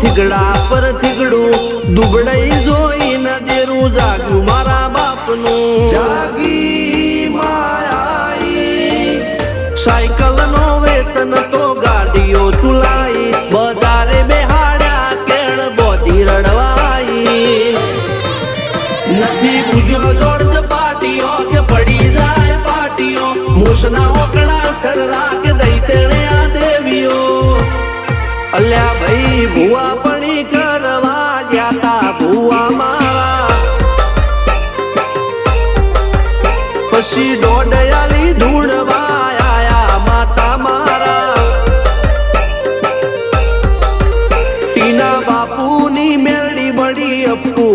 થીગડા પર થીગડું દુબળાઈ જોઈને દેરું જાગ્યું મારા બાપનું જાગી માયાઈ સાયકલ નો વેતન તો ગાડીઓ તુલાઈ બજારે બેહાડ્યા કેળ બોધી રડવાઈ નથી પૂજ્યો જોડ પાટીઓ કે પડી જાય પાટીઓ મૂસના ઓકડા થરરા કે દઈ તેણે આ દેવીઓ અલ્યા ભાઈ ભુવા પણી કરવા જાતા ભુવા મારા પછી દોડયાલી ધૂળવા આયા માતા મારા ટીના બાપુની મેરડી બળી અપુ